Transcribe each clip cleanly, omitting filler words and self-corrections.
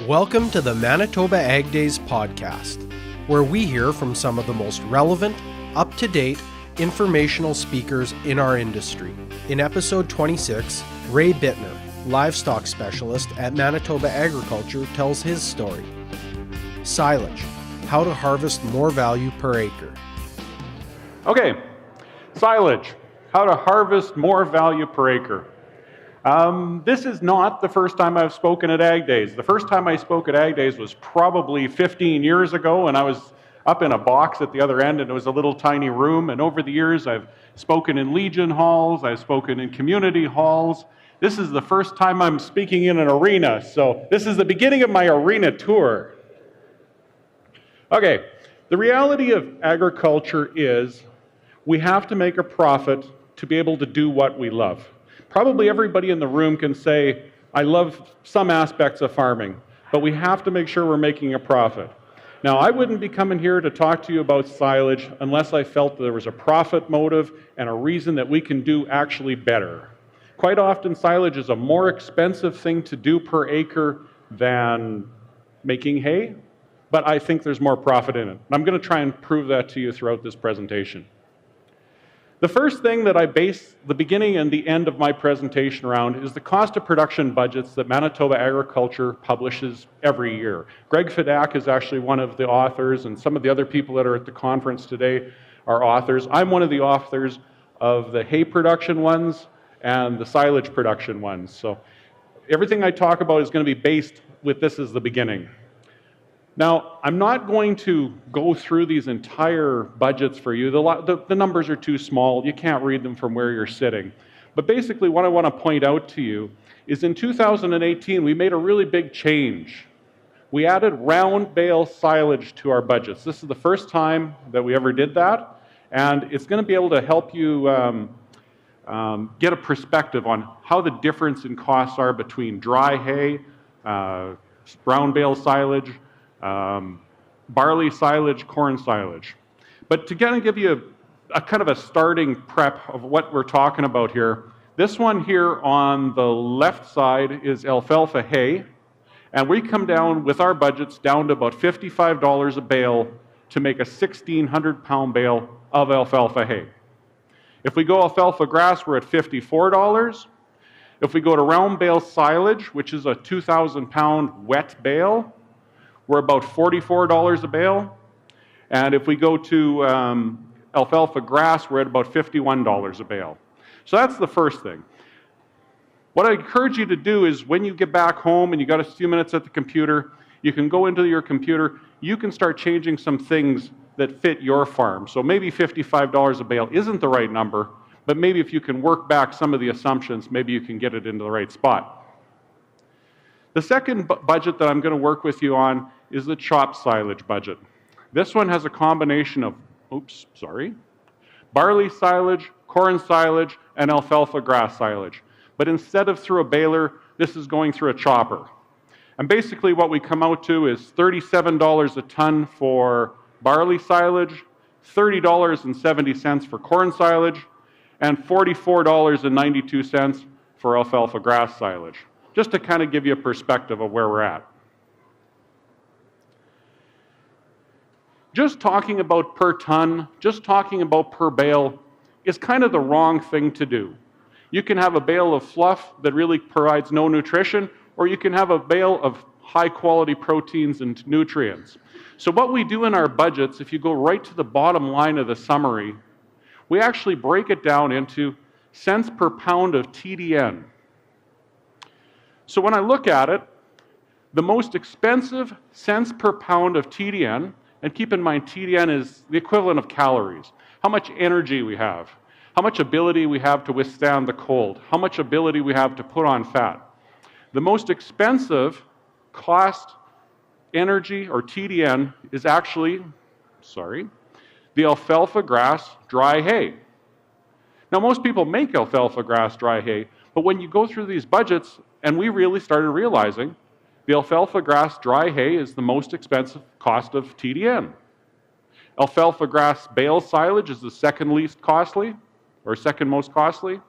Welcome to the Manitoba Ag Days podcast, where we hear from some of the most relevant, up-to-date, informational speakers in our industry. In episode 26, Ray Bittner, livestock specialist at Manitoba Agriculture, tells his story. Silage, how to harvest more value per acre. Okay, silage, how to harvest more value per acre. This is not the first time I've spoken at Ag Days. The first time I spoke at Ag Days was probably 15 years ago, and I was up in a box at the other end, and it was a little tiny room. And over the years, I've spoken in Legion halls, I've spoken in community halls. This is the first time I'm speaking in an arena, so this is the beginning of my arena tour. Okay, the reality of agriculture is we have to make a profit to be able to do what we love. Probably everybody in the room can say, I love some aspects of farming, but we have to make sure we're making a profit. Now, I wouldn't be coming here to talk to you about silage unless I felt there was a profit motive and a reason that we can do actually better. Quite often, silage is a more expensive thing to do per acre than making hay, but I think there's more profit in it. I'm going to try and prove that to you throughout this presentation. The first thing that I base the beginning and the end of my presentation around is the cost of production budgets that Manitoba Agriculture publishes every year. Greg Fedak is actually one of the authors, and some of the other people that are at the conference today are authors. I'm one of the authors of the hay production ones and the silage production ones. So everything I talk about is going to be based with this as the beginning. Now, I'm not going to go through these entire budgets for you. The numbers are too small. You can't read them from where you're sitting. But basically, what I want to point out to you is in 2018, we made a really big change. We added round bale silage to our budgets. This is the first time that we ever did that, and it's going to be able to help you get a perspective on how the difference in costs are between dry hay, round bale silage, barley silage, corn silage. But to kind of give you a kind of a starting prep of what we're talking about here, this one here on the left side is alfalfa hay, and we come down with our budgets down to about $55 a bale to make a 1,600 pound bale of alfalfa hay. If we go alfalfa grass, we're at $54. If we go to round bale silage, which is a 2,000 pound wet bale, we're about $44 a bale. And if we go to alfalfa grass, we're at about $51 a bale. So that's the first thing. What I encourage you to do is when you get back home and you got a few minutes at the computer, you can go into your computer, you can start changing some things that fit your farm. So maybe $55 a bale isn't the right number, but maybe if you can work back some of the assumptions, maybe you can get it into the right spot. The second budget that I'm going to work with you on is the chopped silage budget. This one has a combination of, barley silage, corn silage, and alfalfa grass silage. But instead of through a baler, this is going through a chopper. And basically what we come out to is $37 a ton for barley silage, $30.70 for corn silage, and $44.92 for alfalfa grass silage. Just to kind of give you a perspective of where we're at. Just talking about per ton, just talking about per bale is kind of the wrong thing to do. You can have a bale of fluff that really provides no nutrition, or you can have a bale of high quality proteins and nutrients. So what we do in our budgets, if you go right to the bottom line of the summary, we actually break it down into cents per pound of TDN. So when I look at it, the most expensive cents per pound of TDN, and keep in mind TDN is the equivalent of calories, how much energy we have, how much ability we have to withstand the cold, how much ability we have to put on fat. The most expensive cost energy, or TDN, is actually, the alfalfa grass dry hay. Now most people make alfalfa grass dry hay, but when you go through these budgets, and we really started realizing the alfalfa grass dry hay is the most expensive cost of TDN. Alfalfa grass bale silage is the second least costly, or second most costly.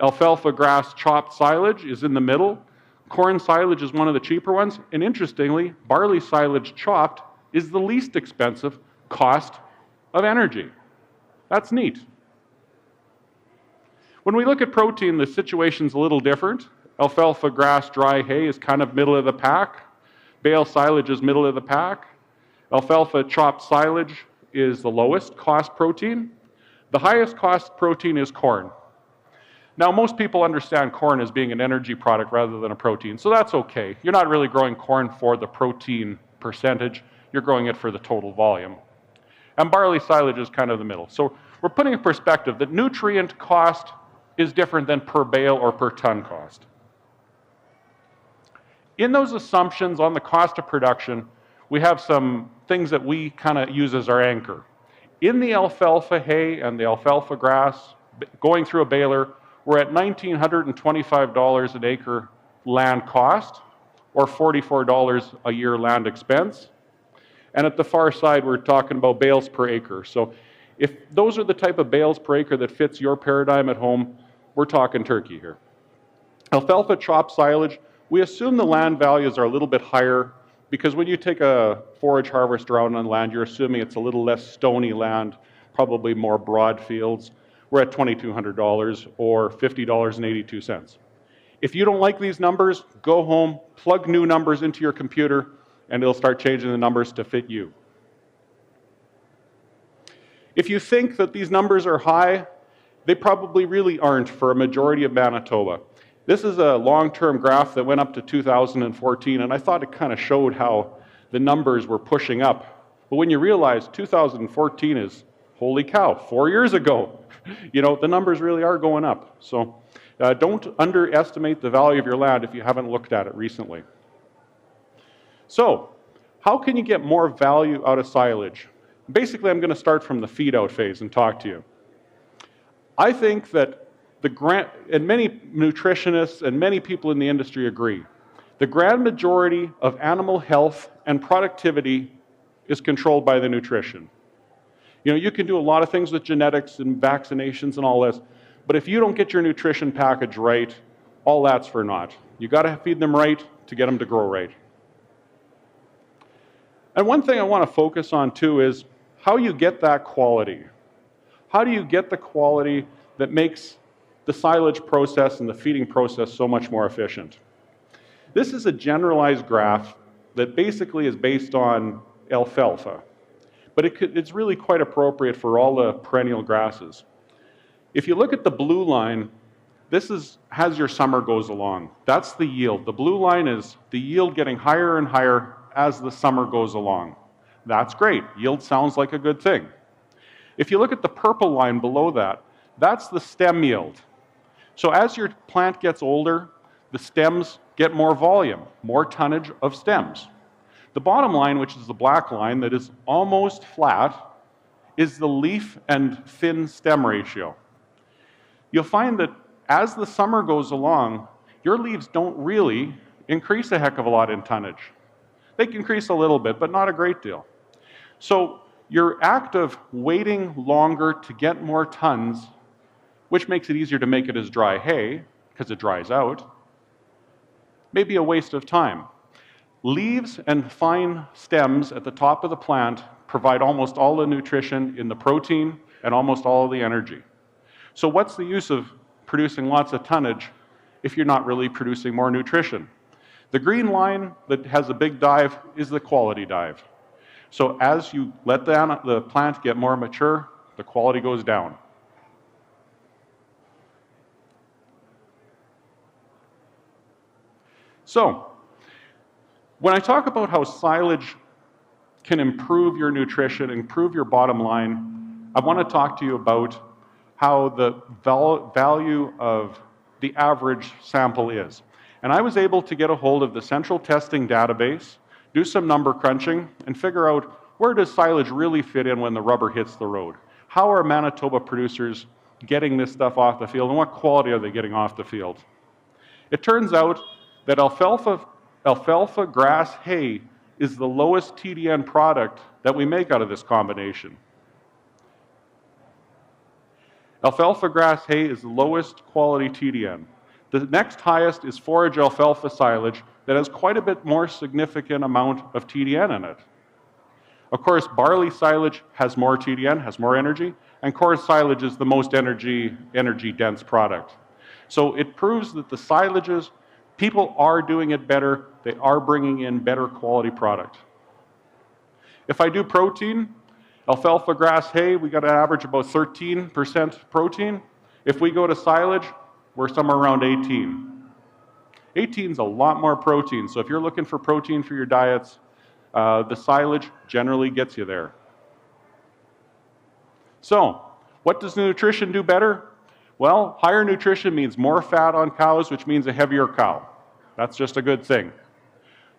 Alfalfa grass chopped silage is in the middle. Corn silage is one of the cheaper ones, and interestingly, barley silage chopped is the least expensive cost of energy. That's neat. When we look at protein, the situation's a little different. Alfalfa grass dry hay is kind of middle of the pack. Bale silage is middle of the pack. Alfalfa chopped silage is the lowest cost protein. The highest cost protein is corn. Now, most people understand corn as being an energy product rather than a protein, so that's okay. You're not really growing corn for the protein percentage, you're growing it for the total volume. And barley silage is kind of the middle. So we're putting in perspective that nutrient cost is different than per bale or per ton cost. In those assumptions on the cost of production, we have some things that we kind of use as our anchor. In the alfalfa hay and the alfalfa grass, going through a baler, we're at $1,925 an acre land cost, or $44 a year land expense. And at the far side, we're talking about bales per acre. So if those are the type of bales per acre that fits your paradigm at home, we're talking turkey here. Alfalfa chopped silage, we assume the land values are a little bit higher because when you take a forage harvester out on land, you're assuming it's a little less stony land, probably more broad fields. We're at $2,200 or $50.82. If you don't like these numbers, go home, plug new numbers into your computer, and it'll start changing the numbers to fit you. If you think that these numbers are high, they probably really aren't for a majority of Manitoba. This is a long-term graph that went up to 2014, and I thought it kind of showed how the numbers were pushing up. But when you realize 2014 is, holy cow, 4 years ago, you know, the numbers really are going up. So don't underestimate the value of your land if you haven't looked at it recently. So, how can you get more value out of silage? Basically, I'm going to start from the feed-out phase and talk to you. I think that and many nutritionists and many people in the industry agree, the grand majority of animal health and productivity is controlled by the nutrition. You know, you can do a lot of things with genetics and vaccinations and all this, but if you don't get your nutrition package right, all that's for naught. You got to feed them right to get them to grow right. And one thing I want to focus on too is how you get that quality. How do you get the quality that makes the silage process and the feeding process so much more efficient? This is a generalized graph that basically is based on alfalfa, but it's really quite appropriate for all the perennial grasses. If you look at the blue line, this is as your summer goes along. That's the yield. The blue line is the yield getting higher and higher as the summer goes along. That's great. Yield sounds like a good thing. If you look at the purple line below that, that's the stem yield. So as your plant gets older, the stems get more volume, more tonnage of stems. The bottom line, which is the black line that is almost flat, is the leaf and thin stem ratio. You'll find that as the summer goes along, your leaves don't really increase a heck of a lot in tonnage. They can increase a little bit, but not a great deal. So your act of waiting longer to get more tons, which makes it easier to make it as dry hay, because it dries out, may be a waste of time. Leaves and fine stems at the top of the plant provide almost all the nutrition in the protein and almost all of the energy. So what's the use of producing lots of tonnage if you're not really producing more nutrition? The green line that has a big dive is the quality dive. So as you let the plant get more mature, the quality goes down. So, when I talk about how silage can improve your nutrition, improve your bottom line, I want to talk to you about how the value of the average sample is. And I was able to get a hold of the central testing database, do some number crunching, and figure out where does silage really fit in when the rubber hits the road. How are Manitoba producers getting this stuff off the field, and what quality are they getting off the field? It turns out that alfalfa grass hay is the lowest TDN product that we make out of this combination. Alfalfa grass hay is the lowest quality TDN. The next highest is forage alfalfa silage that has quite a bit more significant amount of TDN in it. Of course, barley silage has more TDN, has more energy, and corn silage is the most energy dense product. So it proves that the silages, people are doing it better, they are bringing in better quality product. If I do protein, alfalfa grass hay, we got an average about 13% protein. If we go to silage, we're somewhere around 18. 18 is a lot more protein, so if you're looking for protein for your diets, the silage generally gets you there. So, what does nutrition do better? Well, higher nutrition means more fat on cows, which means a heavier cow. That's just a good thing.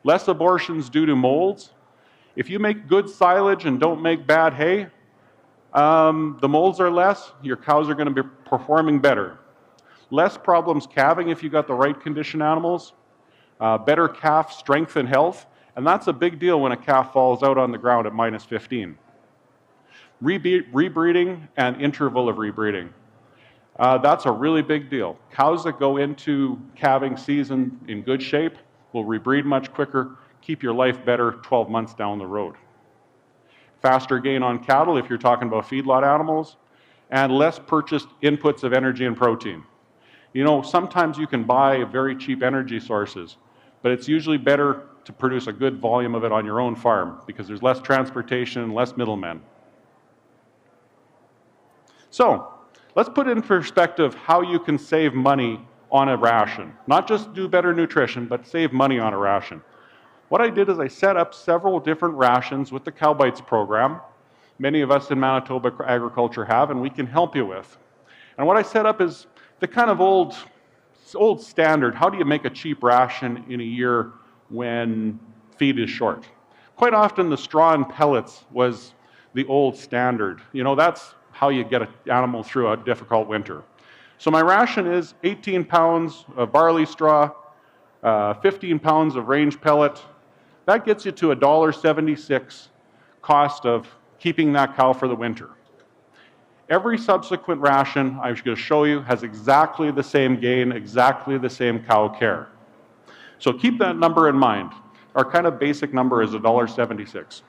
Less abortions due to molds. If you make good silage and don't make bad hay, the molds are less, your cows are going to be performing better. Less problems calving if you got the right condition animals. Better calf strength and health. And that's a big deal when a calf falls out on the ground at minus 15. Rebreeding and interval of rebreeding. That's a really big deal. Cows that go into calving season in good shape will rebreed much quicker, keep your life better 12 months down the road. Faster gain on cattle if you're talking about feedlot animals, and less purchased inputs of energy and protein. You know, sometimes you can buy very cheap energy sources, but it's usually better to produce a good volume of it on your own farm because there's less transportation, less middlemen. So, let's put in perspective how you can save money on a ration. Not just do better nutrition, but save money on a ration. What I did is I set up several different rations with the Cow Bites program. Many of us in Manitoba agriculture have, and we can help you with. And what I set up is the kind of old standard. How do you make a cheap ration in a year when feed is short? Quite often the straw and pellets was the old standard. You know, that's how you get an animal through a difficult winter. So my ration is 18 pounds of barley straw, 15 pounds of range pellet. That gets you to $1.76 cost of keeping that cow for the winter. Every subsequent ration I'm going to show you has exactly the same gain, exactly the same cow care. So keep that number in mind. Our kind of basic number is $1.76.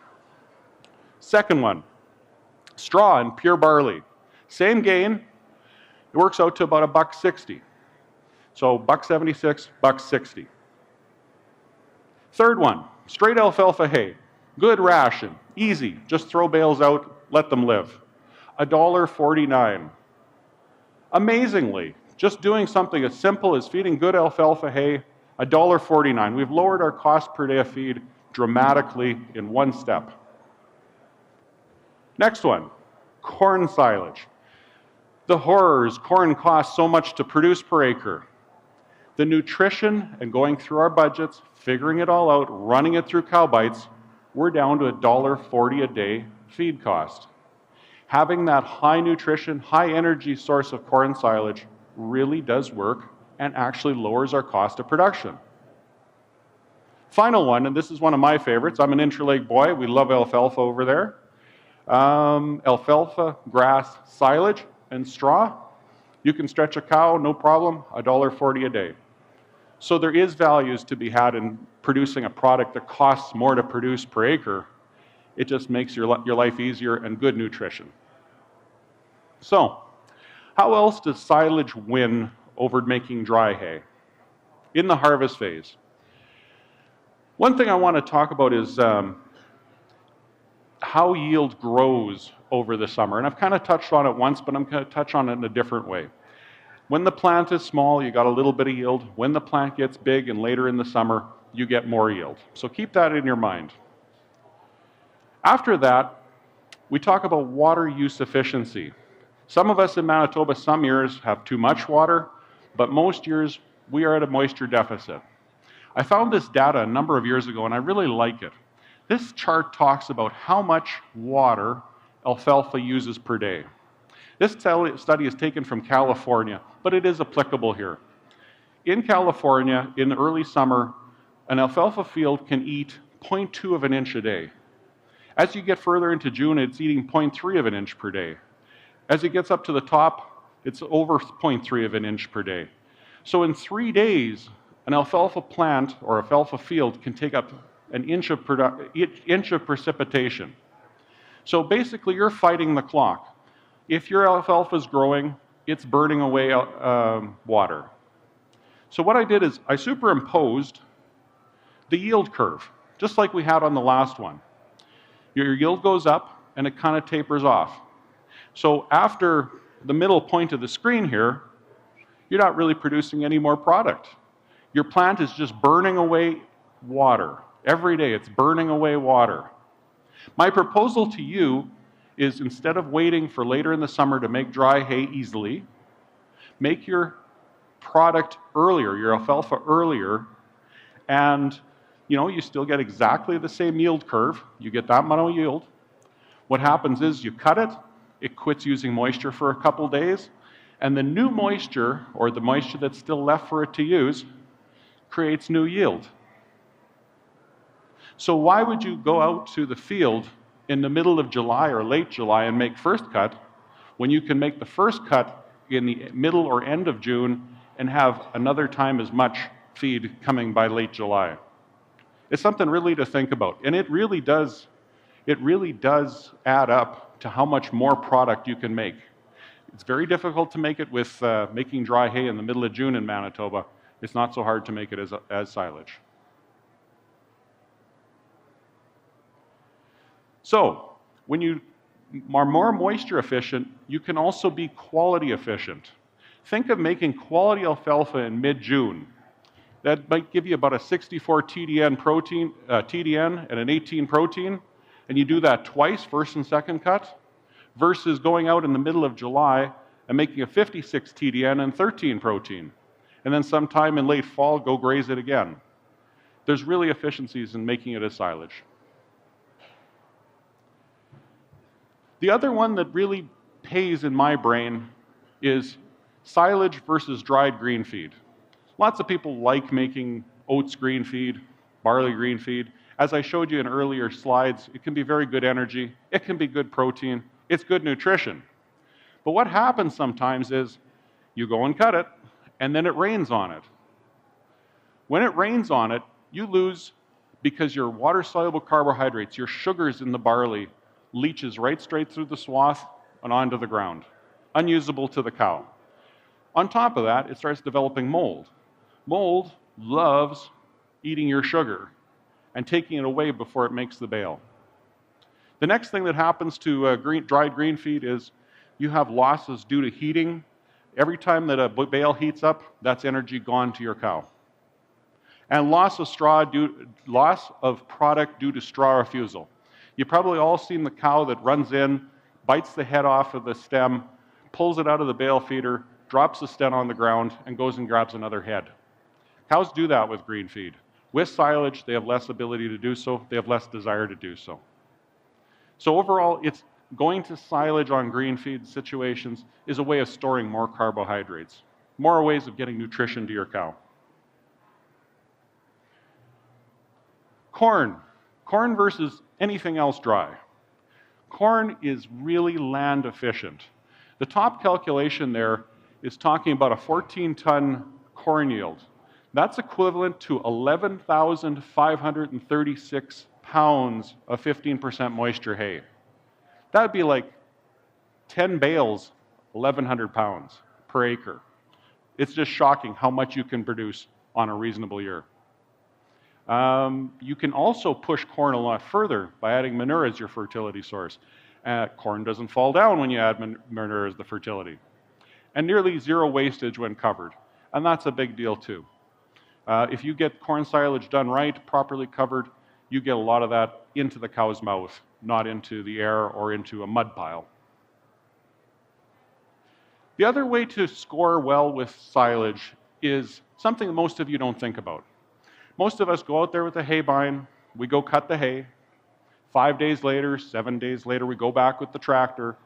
Second one, straw and pure barley. Same gain, it works out to about $1.60. So $1.76, $1.60. Third one, straight alfalfa hay. Good ration, easy, just throw bales out, let them live. $1.49. Amazingly, just doing something as simple as feeding good alfalfa hay, $1.49. We've lowered our cost per day of feed dramatically in one step. Next one, corn silage. The horrors, corn costs so much to produce per acre. The nutrition and going through our budgets, figuring it all out, running it through Cow Bites, we're down to $1.40 a day feed cost. Having that high nutrition, high energy source of corn silage really does work and actually lowers our cost of production. Final one, and this is one of my favorites. I'm an Interlake boy. We love alfalfa over there. Alfalfa, grass, silage, and straw. You can stretch a cow, no problem, $1.40 a day. So there is values to be had in producing a product that costs more to produce per acre. It just makes your life easier and good nutrition. So, how else does silage win over making dry hay in the harvest phase? One thing I want to talk about is how yield grows over the summer. And I've kind of touched on it once, but I'm going to touch on it in a different way. When the plant is small, you got a little bit of yield. When the plant gets big and later in the summer, you get more yield. So keep that in your mind. After that, we talk about water use efficiency. Some of us in Manitoba, some years have too much water, but most years we are at a moisture deficit. I found this data a number of years ago and I really like it. This chart talks about how much water alfalfa uses per day. This study is taken from California, but it is applicable here. In California, in the early summer, an alfalfa field can eat 0.2 of an inch a day. As you get further into June, it's eating 0.3 of an inch per day. As it gets up to the top, it's over 0.3 of an inch per day. So in 3 days, an alfalfa plant or alfalfa field can take up an inch of precipitation. So basically, you're fighting the clock. If your alfalfa is growing, it's burning away water. So what I did is I superimposed the yield curve, just like we had on the last one. Your yield goes up, and it kind of tapers off. So after the middle point of the screen here, you're not really producing any more product. Your plant is just burning away water. Every day, it's burning away water. My proposal to you is, instead of waiting for later in the summer to make dry hay easily, make your product earlier, your alfalfa earlier, and you still get exactly the same yield curve. You get that amount of yield. What happens is you cut it, it quits using moisture for a couple days, and the new moisture, or the moisture that's still left for it to use, creates new yield. So why would you go out to the field in the middle of July or late July and make first cut when you can make the first cut in the middle or end of June and have another time as much feed coming by late July? It's something really to think about, and it really does add up to how much more product you can make. It's very difficult to make it with making dry hay in the middle of June in Manitoba. It's not so hard to make it as silage. So, when you are more moisture efficient, you can also be quality efficient. Think of making quality alfalfa in mid-June. That might give you about a 64 TDN protein, TDN and an 18 protein, and you do that twice, first and second cut, versus going out in the middle of July and making a 56 TDN and 13 protein. And then sometime in late fall, go graze it again. There's really efficiencies in making it as silage. The other one that really pays in my brain is silage versus dried green feed. Lots of people like making oats green feed, barley green feed. As I showed you in earlier slides, it can be very good energy, it can be good protein, it's good nutrition. But what happens sometimes is you go and cut it, and then it rains on it. When it rains on it, you lose, because your water-soluble carbohydrates, your sugars in the barley, leaches right straight through the swath and onto the ground, unusable to the cow. On top of that, it starts developing mold. Mold loves eating your sugar and taking it away before it makes the bale. The next thing that happens to dried green feed is you have losses due to heating. Every time that a bale heats up, that's energy gone to your cow. And loss of product due to straw refusal. You've probably all seen the cow that runs in, bites the head off of the stem, pulls it out of the bale feeder, drops the stem on the ground, and goes and grabs another head. Cows do that with green feed. With silage, they have less ability to do so. They have less desire to do so. So overall, it's going to silage on green feed situations is a way of storing more carbohydrates, more ways of getting nutrition to your cow. Corn versus anything else dry. Corn is really land efficient. The top calculation there is talking about a 14-ton corn yield. That's equivalent to 11,536 pounds of 15% moisture hay. That would be like 10 bales, 1,100 pounds per acre. It's just shocking how much you can produce on a reasonable year. You can also push corn a lot further by adding manure as your fertility source. Corn doesn't fall down when you add manure as the fertility. And nearly zero wastage when covered. And that's a big deal too. If you get corn silage done right, properly covered, you get a lot of that into the cow's mouth, not into the air or into a mud pile. The other way to score well with silage is something that most of you don't think about. Most of us go out there with a hay bine, we go cut the hay. 5 days later, 7 days later, we go back with the tractor,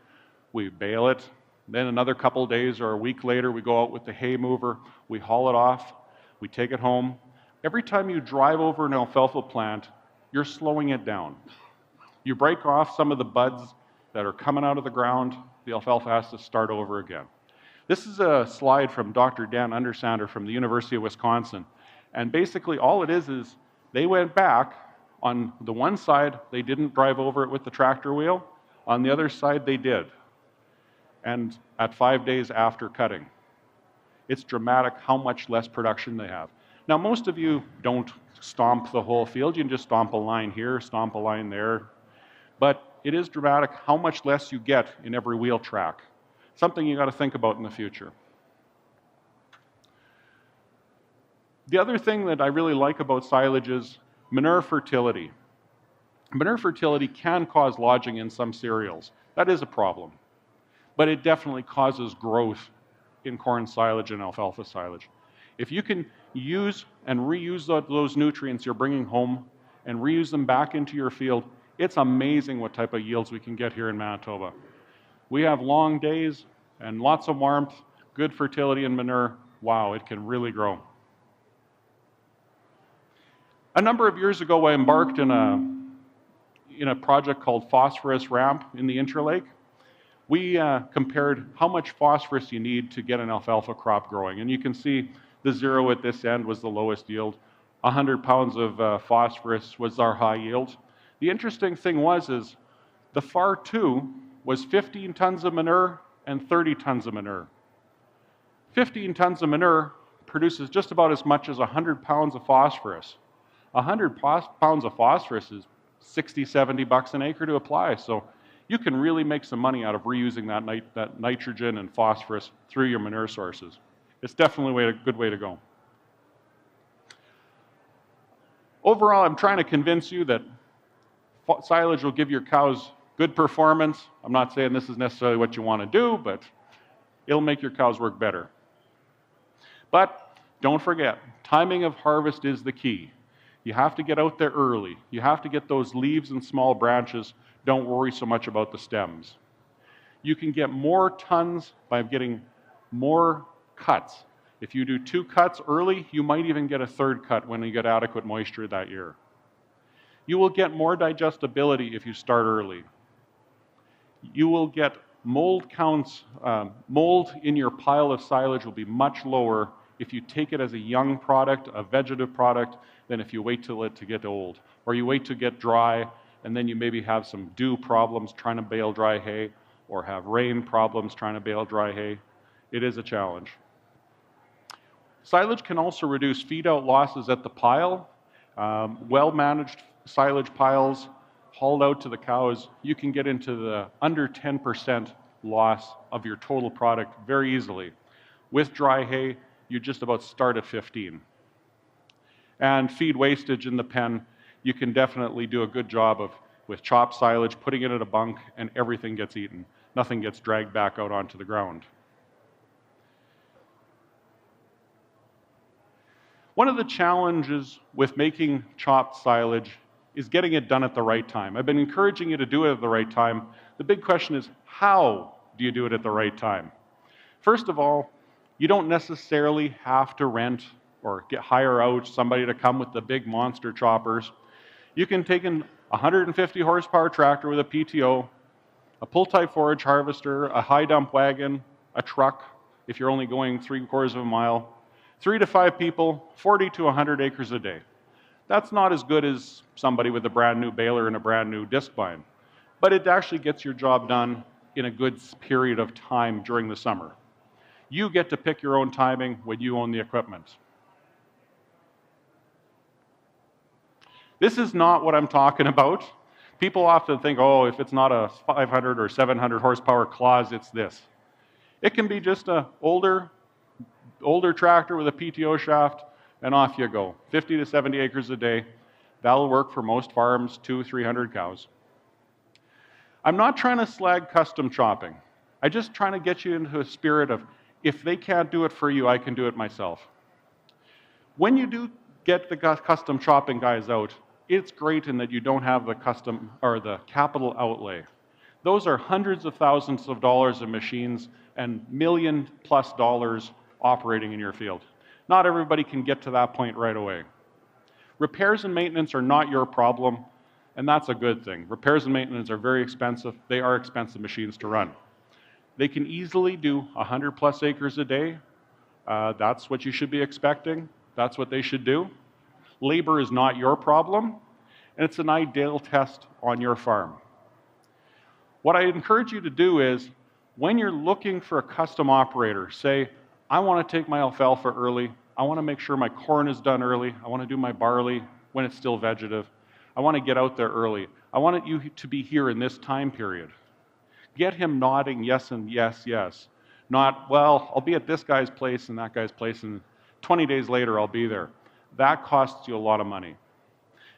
we bale it. Then another couple of days or a week later, we go out with the hay mover, we haul it off, we take it home. Every time you drive over an alfalfa plant, you're slowing it down. You break off some of the buds that are coming out of the ground, the alfalfa has to start over again. This is a slide from Dr. Dan Undersander from the University of Wisconsin. And basically all it is they went back. On the one side, they didn't drive over it with the tractor wheel. On the other side, they did. And at 5 days after cutting. It's dramatic how much less production they have. Now, most of you don't stomp the whole field. You can just stomp a line here, stomp a line there. But it is dramatic how much less you get in every wheel track. Something you got to think about in the future. The other thing that I really like about silage is manure fertility. Manure fertility can cause lodging in some cereals. That is a problem. But it definitely causes growth in corn silage and alfalfa silage. If you can use and reuse those nutrients you're bringing home and reuse them back into your field, it's amazing what type of yields we can get here in Manitoba. We have long days and lots of warmth, good fertility in manure. Wow, it can really grow. A number of years ago, I embarked in a project called Phosphorus Ramp in the Interlake. We compared how much phosphorus you need to get an alfalfa crop growing. And you can see the 0 at this end was the lowest yield. 100 pounds of phosphorus was our high yield. The interesting thing is the far 2 was 15 tons of manure and 30 tons of manure. 15 tons of manure produces just about as much as 100 pounds of phosphorus. 100 pounds of phosphorus is 60, 70 bucks an acre to apply. So you can really make some money out of reusing that nitrogen and phosphorus through your manure sources. It's definitely a good way to go. Overall, I'm trying to convince you that silage will give your cows good performance. I'm not saying this is necessarily what you want to do, but it'll make your cows work better. But don't forget, timing of harvest is the key. You have to get out there early. You have to get those leaves and small branches. Don't worry so much about the stems. You can get more tons by getting more cuts. If you do 2 cuts early, you might even get a 3rd cut when you get adequate moisture that year. You will get more digestibility if you start early. You will get mold counts. Mold in your pile of silage will be much lower if you take it as a young product, a vegetative product, than if you wait till it to get old. Or you wait to get dry, and then you maybe have some dew problems trying to bale dry hay, or have rain problems trying to bale dry hay. It is a challenge. Silage can also reduce feed-out losses at the pile. Well-managed silage piles hauled out to the cows, you can get into the under 10% loss of your total product very easily. With dry hay, you just about start at 15. And feed wastage in the pen, you can definitely do a good job of, with chopped silage, putting it in a bunk, and everything gets eaten. Nothing gets dragged back out onto the ground. One of the challenges with making chopped silage is getting it done at the right time. I've been encouraging you to do it at the right time. The big question is, how do you do it at the right time? First of all, you don't necessarily have to rent or hire out somebody to come with the big monster choppers. You can take a 150 horsepower tractor with a PTO, a pull-type forage harvester, a high dump wagon, a truck, if you're only going 3/4 of a mile, 3 to 5 people, 40 to 100 acres a day. That's not as good as somebody with a brand new baler and a brand new disc vine, but it actually gets your job done in a good period of time during the summer. You get to pick your own timing when you own the equipment. This is not what I'm talking about. People often think, oh, if it's not a 500 or 700 horsepower Claas, it's this. It can be just an older tractor with a PTO shaft, and off you go. 50 to 70 acres a day. That'll work for most farms, 200-300 cows. I'm not trying to slag custom chopping. I'm just trying to get you into a spirit of, if they can't do it for you, I can do it myself. When you do get the custom chopping guys out, it's great in that you don't have the custom or the capital outlay. Those are hundreds of thousands of dollars of machines and $1 million+ operating in your field. Not everybody can get to that point right away. Repairs and maintenance are not your problem, and that's a good thing. Repairs and maintenance are very expensive. They are expensive machines to run. They can easily do 100 plus acres a day. That's what you should be expecting. That's what they should do. Labor is not your problem, and it's an ideal test on your farm. What I encourage you to do is, when you're looking for a custom operator, say, I want to take my alfalfa early, I want to make sure my corn is done early, I want to do my barley when it's still vegetative, I want to get out there early, I want you to be here in this time period. Get him nodding yes and yes, yes. Not, well, I'll be at this guy's place and that guy's place, and 20 days later I'll be there. That costs you a lot of money.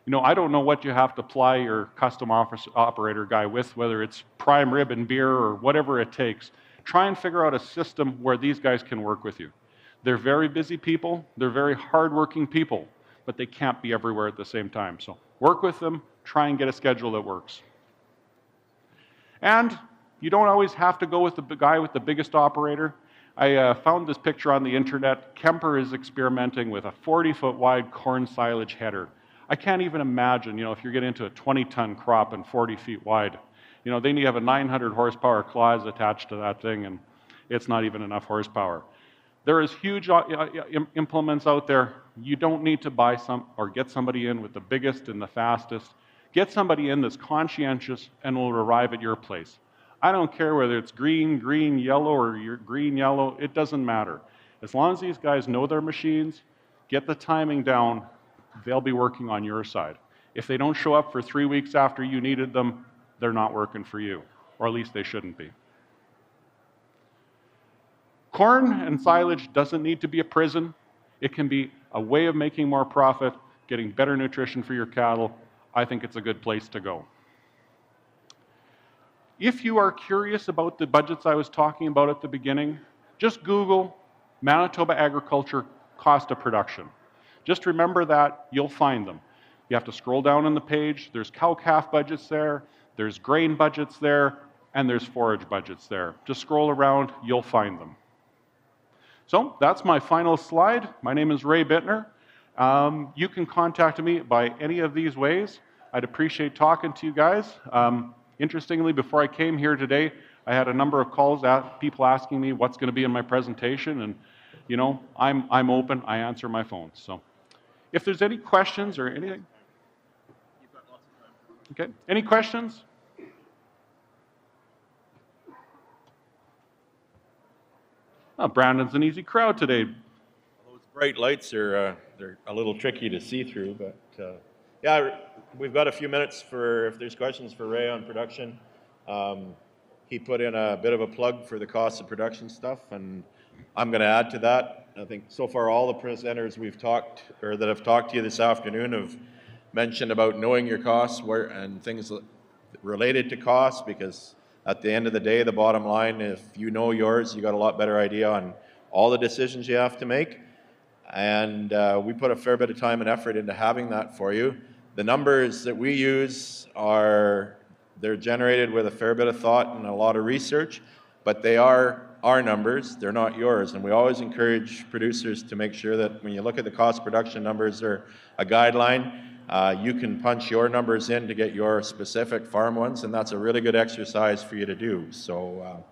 You know, I don't know what you have to ply your custom operator guy with, whether it's prime rib and beer or whatever it takes. Try and figure out a system where these guys can work with you. They're very busy people, they're very hardworking people, but they can't be everywhere at the same time. So work with them, try and get a schedule that works. And you don't always have to go with the guy with the biggest operator. I found this picture on the internet. Kemper is experimenting with a 40-foot wide corn silage header. I can't even imagine, if you're getting into a 20-ton crop and 40 feet wide, they need to have a 900 horsepower claws attached to that thing, and it's not even enough horsepower. There is huge implements out there. You don't need to buy some or get somebody in with the biggest and the fastest. Get somebody in that's conscientious and will arrive at your place. I don't care whether it's green, yellow, or your green, yellow. It doesn't matter. As long as these guys know their machines, get the timing down, they'll be working on your side. If they don't show up for 3 weeks after you needed them, they're not working for you, or at least they shouldn't be. Corn and silage doesn't need to be a prison. It can be a way of making more profit, getting better nutrition for your cattle. I think it's a good place to go. If you are curious about the budgets I was talking about at the beginning, just Google Manitoba agriculture cost of production. Just remember that, you'll find them. You have to scroll down on the page. There's cow-calf budgets there, there's grain budgets there, and there's forage budgets there. Just scroll around, you'll find them. So that's my final slide. My name is Ray Bittner. You can contact me by any of these ways. I'd appreciate talking to you guys. Interestingly, before I came here today, I had a number of calls, people asking me what's going to be in my presentation, and I'm open. I answer my phone. So, if there's any questions or anything, you've got lots of time. Okay. Any questions? Oh, Brandon's an easy crowd today. Those bright lights are they're a little tricky to see through, but yeah, we've got a few minutes for if there's questions for Ray on production. He put in a bit of a plug for the cost of production stuff, and I'm going to add to that. I think so far all the presenters we've talked or that have talked to you this afternoon have mentioned about knowing your costs and things related to costs, because at the end of the day, the bottom line, if you know yours, you got a lot better idea on all the decisions you have to make. And we put a fair bit of time and effort into having that for you. The numbers that we use they're generated with a fair bit of thought and a lot of research, but they are our numbers, they're not yours. And we always encourage producers to make sure that when you look at the cost production numbers, they're a guideline. You can punch your numbers in to get your specific farm ones, and that's a really good exercise for you to do. So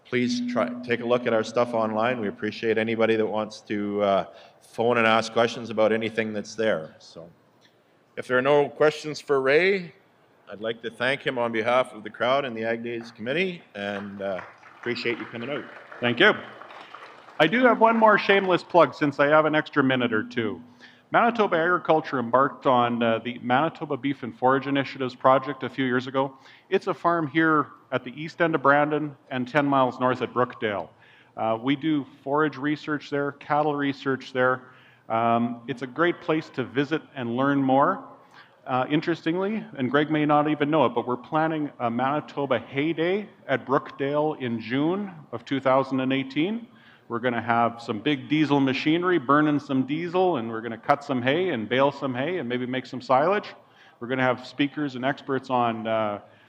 please take a look at our stuff online. We appreciate anybody that wants to phone and ask questions about anything that's there. So if there are no questions for Ray, I'd like to thank him on behalf of the crowd and the Ag Days Committee, and appreciate you coming out. Thank you. I do have one more shameless plug since I have an extra minute or two. Manitoba Agriculture embarked on the Manitoba Beef and Forage Initiatives project a few years ago. It's a farm here at the east end of Brandon and 10 miles north at Brookdale. We do forage research there, cattle research there. It's a great place to visit and learn more. Interestingly, and Greg may not even know it, but we're planning a Manitoba Hay Day at Brookdale in June of 2018. We're going to have some big diesel machinery burning some diesel, and we're going to cut some hay and bale some hay and maybe make some silage. We're going to have speakers and experts on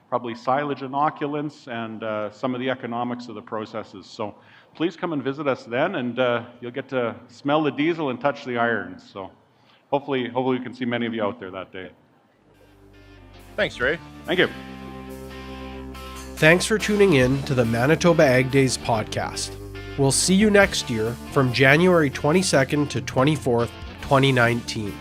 probably silage inoculants and some of the economics of the processes. So please come and visit us then, and you'll get to smell the diesel and touch the irons. So hopefully we can see many of you out there that day. Thanks, Ray. Thank you. Thanks for tuning in to the Manitoba Ag Days podcast. We'll see you next year from January 22nd to 24th, 2019.